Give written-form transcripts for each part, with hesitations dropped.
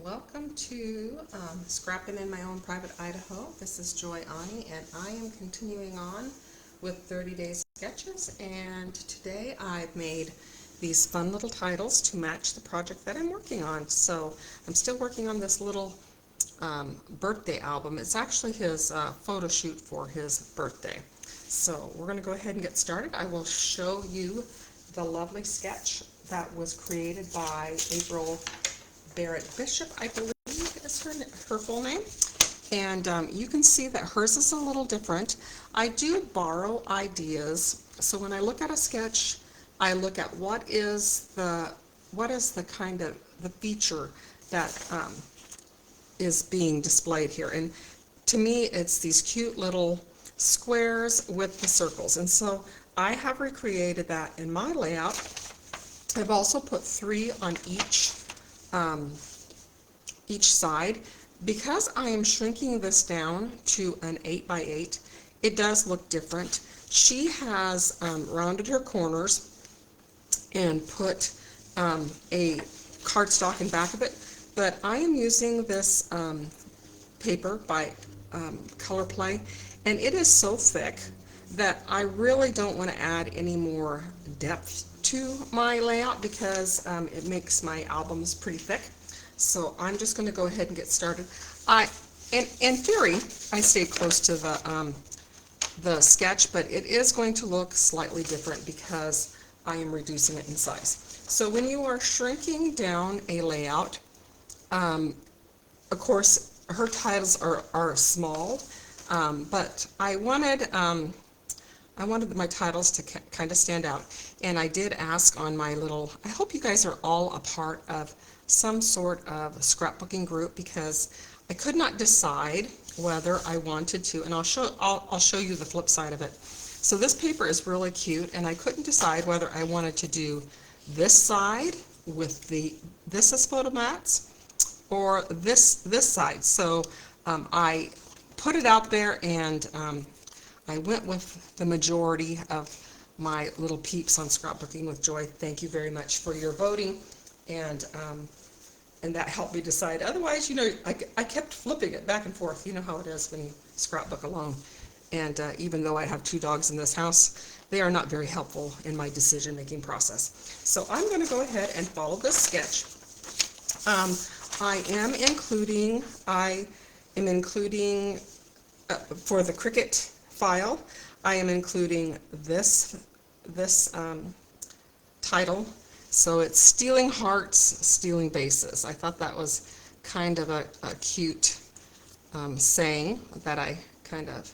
Welcome to Scrapping in My Own Private Idaho. This is Joy Ani, and I am continuing on with 30 Days Sketches, and today I've made these fun little titles to match the project that I'm working on. So I'm still working on this little birthday album. It's actually his photo shoot for his birthday. So we're going to go ahead and get started. I will show you the lovely sketch that was created by Aprilynne Bishop, I believe is her full name. And you can see that hers is a little different. I do borrow ideas. So when I look at a sketch, I look at what is the kind of the feature that is being displayed here. And to me, it's these cute little squares with the circles. And so I have recreated that in my layout. I've also put 3 on each side. Because I am shrinking this down to an 8 by 8, it does look different. She has rounded her corners and put a cardstock in back of it, but I am using this paper by Colorplay, and it is so thick that I really don't want to add any more depth to my layout because it makes my albums pretty thick. So I'm just going to go ahead and get started. In theory, I stayed close to the sketch, but it is going to look slightly different because I am reducing it in size. So when you are shrinking down a layout, of course, her titles are small, but I wanted my titles to kind of stand out, and I did ask on my little, I hope you guys are all a part of some sort of scrapbooking group, because I could not decide whether I wanted to, and I'll show you the flip side of it. So this paper is really cute, and I couldn't decide whether I wanted to do this side with this as photo mats or this side. So I put it out there, and I went with the majority of my little peeps on Scrapbooking with Joy. Thank you very much for your voting, and that helped me decide. Otherwise, you know, I kept flipping it back and forth. You know how it is when you scrapbook alone. And even though I have 2 dogs in this house, they are not very helpful in my decision-making process. So I'm going to go ahead and follow this sketch. I am including for the cricut file, I am including this title. So it's Stealing Hearts, Stealing Bases. I thought that was kind of a cute saying that I kind of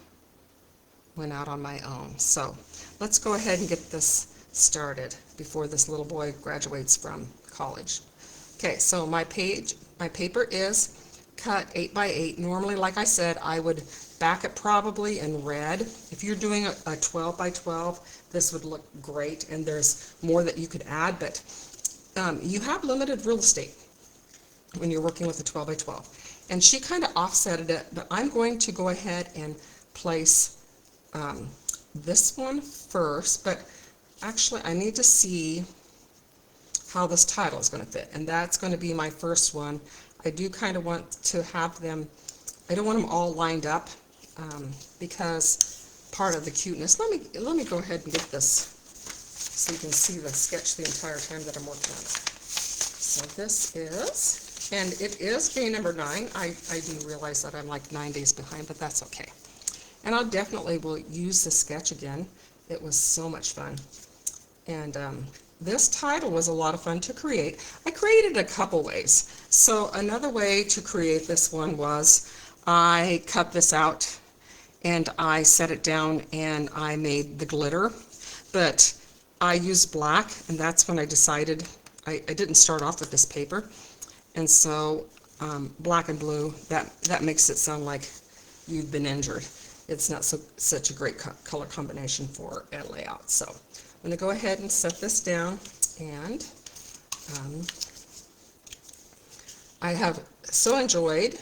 went out on my own. So let's go ahead and get this started before this little boy graduates from college. Okay, so my paper is cut 8 by 8. Normally, like I said, I would back it probably in red. If you're doing a 12 by 12, this would look great, and there's more that you could add, but you have limited real estate when you're working with a 12 by 12. And she kind of offsetted it, but I'm going to go ahead and place this one first, but actually I need to see how this title is going to fit, and that's going to be my first one. I do kind of want to have them, I don't want them all lined up because part of the cuteness. Let me go ahead and get this so you can see the sketch the entire time that I'm working on it. So this is, and it is day number 9. I do realize that I'm like 9 days behind, but that's okay. And I definitely will use the sketch again. It was so much fun. And this title was a lot of fun to create. I created a couple ways. So another way to create this one was I cut this out and I set it down and I made the glitter, but I used black, and that's when I decided I didn't start off with this paper, and so black and blue, that makes it sound like you've been injured. It's not such a great color combination for a layout. So I'm going to go ahead and set this down, and I have so enjoyed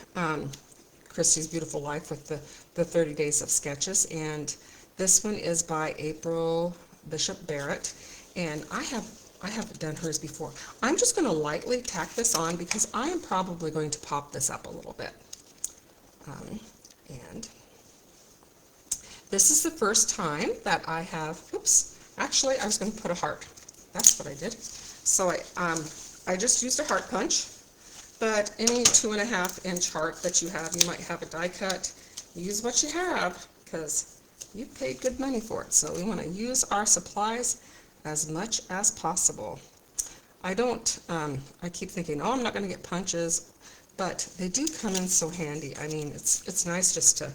Christy's Beautiful Life with the 30 Days of Sketches, and this one is by Aprilynne Bishop Barrett, and I have I haven't done hers before. I'm just going to lightly tack this on because I am probably going to pop this up a little bit. And this is the first time that I have, oops, actually I was going to put a heart. That's what I did. So I just used a heart punch, but any 2.5-inch heart that you have, you might have a die cut, use what you have because you paid good money for it. So we want to use our supplies as much as possible. I keep thinking, oh, I'm not going to get punches, but they do come in so handy. I mean, it's nice just to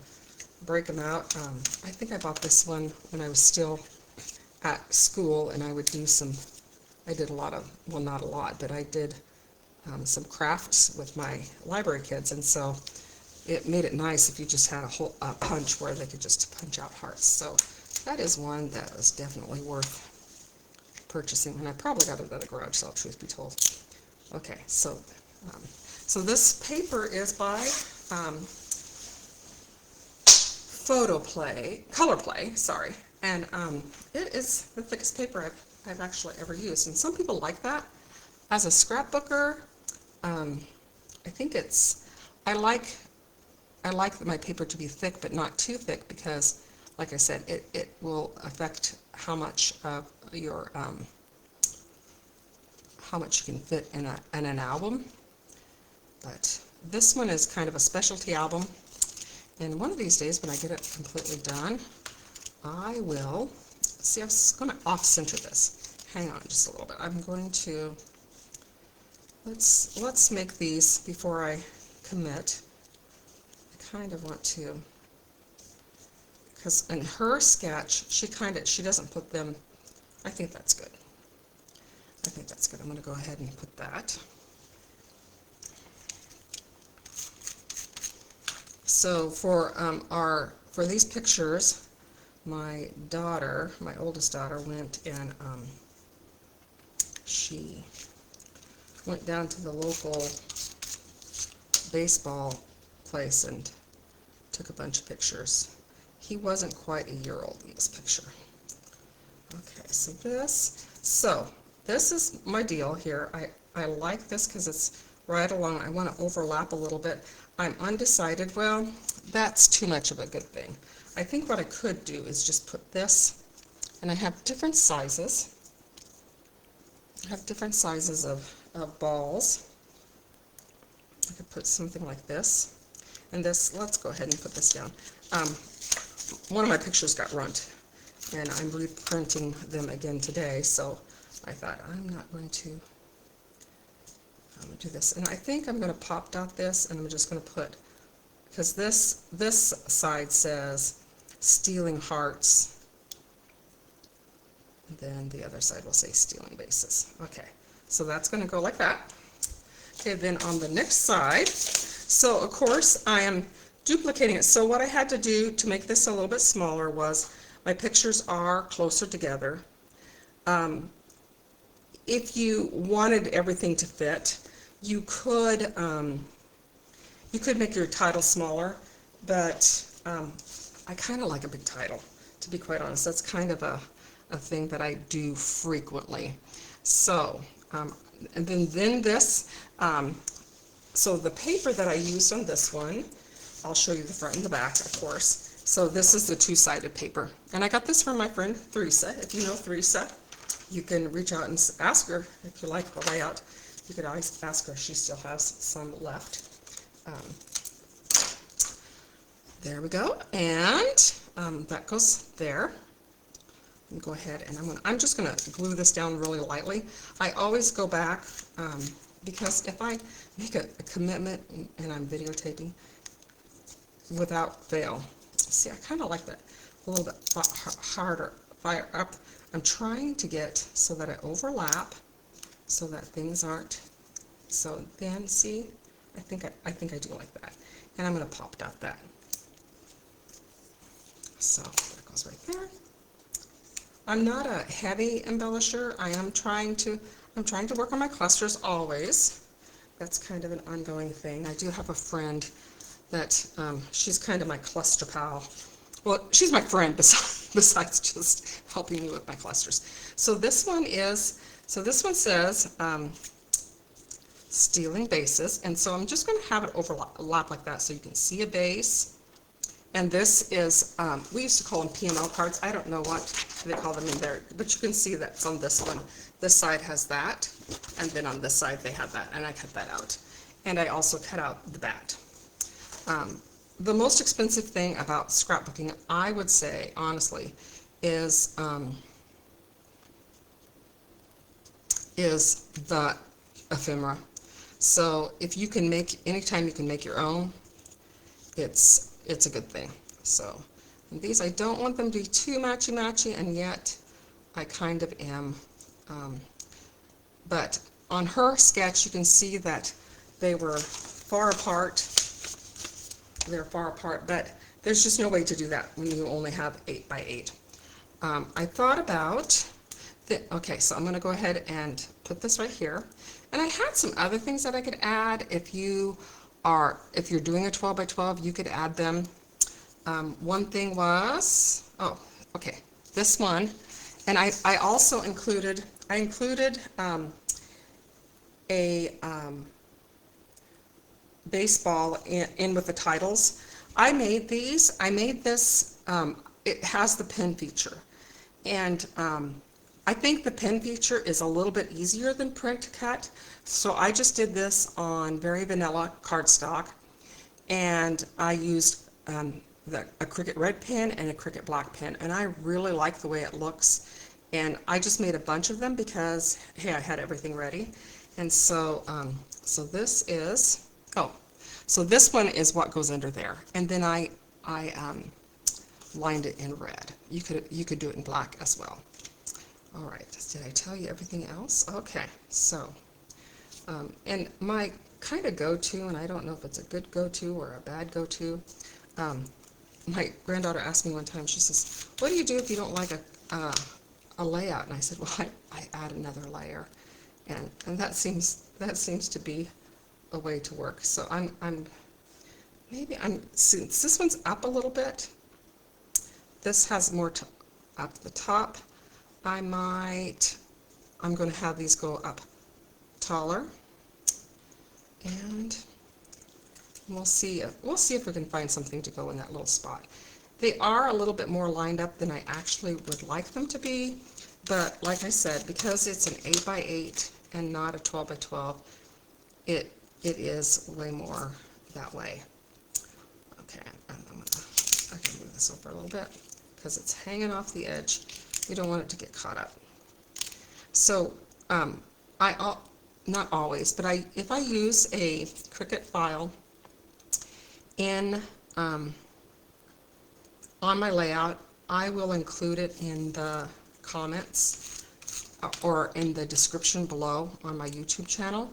break them out. I think I bought this one when I was still at school, and I did a lot of, well, not a lot, but I did some crafts with my library kids, and so it made it nice if you just had a punch where they could just punch out hearts. So that is one that was definitely worth purchasing, and I probably got it at a garage sale, truth be told. Okay, so this paper is by Colorplay, sorry, and it is the thickest paper I've actually ever used, and some people like that as a scrapbooker. I think I like my paper to be thick, but not too thick, because, like I said, it will affect how much of your how much you can fit in an album. But this one is kind of a specialty album, and one of these days when I get it completely done, I will see. I was going to off-center this. Hang on just a little bit. I'm going to let's make these before I commit. I kind of want to, because in her sketch she doesn't put them. I think that's good. I think that's good. I'm going to go ahead and put that. So for these pictures, my oldest daughter, went and she went down to the local baseball place and took a bunch of pictures. He wasn't quite a year old in this picture. Okay, so this is my deal here. I like this because it's right along. I want to overlap a little bit. I'm undecided. Well, that's too much of a good thing. I think what I could do is just put this, and I have different sizes. I have different sizes of balls. I could put something like this. And this, let's go ahead and put this down. One of my pictures got ruined, and I'm reprinting them again today, so I thought I'm going to do this. And I think I'm going to pop dot this, and I'm just going to put, because this side says stealing hearts, and then the other side will say stealing bases. Okay, so that's going to go like that. Okay, then on the next side, so of course I am duplicating it. So what I had to do to make this a little bit smaller was, my pictures are closer together. If you wanted everything to fit, you could make your title smaller, but I kind of like a big title, to be quite honest. That's kind of a thing that I do frequently. So, and then this, so the paper that I used on this one, I'll show you the front and the back, of course. So this is the two-sided paper, and I got this from my friend Theresa. If you know Theresa, you can reach out and ask her if you like the layout. You could always ask her. She still has some left. There we go, and that goes there. And go ahead, and I'm just going to glue this down really lightly. I always go back because if I make a commitment and I'm videotaping, without fail. See, I kind of like that a little bit harder, fire up. I'm trying to get so that I overlap, so that things aren't. So then, see, I think I do like that, and I'm going to pop dot that. So that goes right there. I'm not a heavy embellisher. I'm trying to work on my clusters always. That's kind of an ongoing thing. I do have a friend that she's kind of my cluster pal. Well, she's my friend besides just helping me with my clusters. So this one is So this one says stealing bases, and so I'm just going to have it overlap like that so you can see a base. And this is, we used to call them PML cards. I don't know what they call them in there, but you can see that's on this one. This side has that, and then on this side they have that, and I cut that out. And I also cut out the bat. The most expensive thing about scrapbooking, I would say, honestly, is the ephemera. So if you can make, anytime you can make your own, it's a good thing. So, and these, I don't want them to be too matchy-matchy, and yet I kind of am. But on her sketch, you can see that they were far apart. They're far apart, but there's just no way to do that when you only have 8 by 8. I thought about, okay, so I'm going to go ahead and put this right here. And I had some other things that I could add. If you're doing a 12 by 12, you could add them. One thing was, oh, okay, this one. And I also included, a baseball in with the titles. I made these. I made this. It has the pin feature, and I think the pin feature is a little bit easier than print to cut. So I just did this on very vanilla cardstock, and I used a Cricut red pen and a Cricut black pen, and I really like the way it looks. And I just made a bunch of them because, hey, I had everything ready. And so, so this is, oh, so this one is what goes under there. And then I lined it in red. You could do it in black as well. All right, did I tell you everything else? Okay, so, and my kind of go-to, and I don't know if it's a good go-to or a bad go-to, my granddaughter asked me one time, she says, what do you do if you don't like a layout? And I said, well, I add another layer. And that seems to be a way to work. So since this one's up a little bit, this has more up the top. I'm going to have these go up taller, and we'll see if we can find something to go in that little spot. They are a little bit more lined up than I actually would like them to be, but like I said, because it's an 8 by 8 and not a 12 by 12, it is way more that way. Okay, I can move this over a little bit because it's hanging off the edge. You don't want it to get caught up. So not always, but if I use a Cricut file in on my layout, I will include it in the comments or in the description below on my YouTube channel,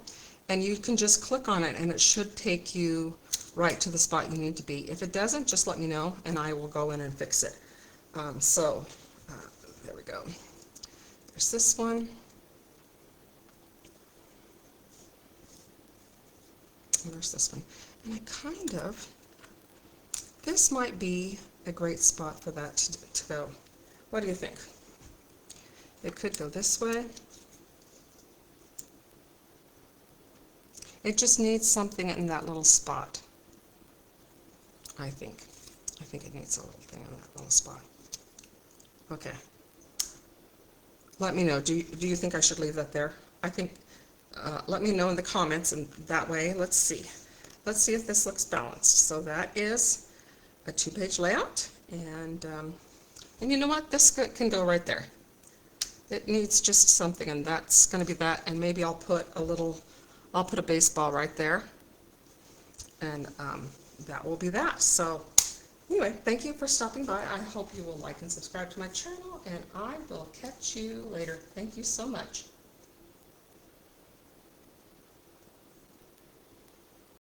and you can just click on it and it should take you right to the spot you need to be. If it doesn't, just let me know and I will go in and fix it. There we go. There's this one. And there's this one. And this might be a great spot for that to go. What do you think? It could go this way. It just needs something in that little spot, I think. I think it needs a little thing in that little spot. Okay. Let me know. Do you think I should leave that there? I think, let me know in the comments, and that way, let's see. Let's see if this looks balanced. So that is a 2-page layout, and you know what? This can go right there. It needs just something, and that's going to be that, and maybe I'll put a baseball right there, and that will be that. So anyway, thank you for stopping by. I hope you will like and subscribe to my channel, and I will catch you later. Thank you so much.